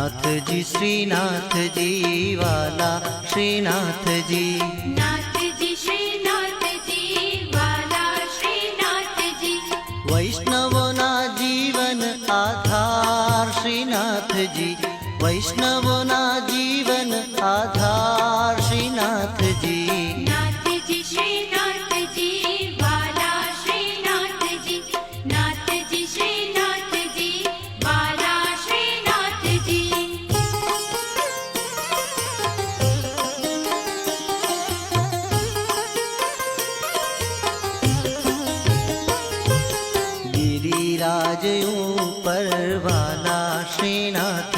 नाथ जी श्रीनाथ जी वाला श्रीनाथ जी। नाथ जी श्रीनाथ जी वाला श्रीनाथ जी। वैष्णवोना जीवन आधार श्रीनाथ जी। वैष्णवोना जीवन आधार श्रीनाथ जी। नाथ जी श्रीनाथ जी वाला श्रीनाथ जी। नाथ जी श्रीनाथ जी वाला श्रीनाथ जी। गिरिराज ऊपर वाला श्रीनाथ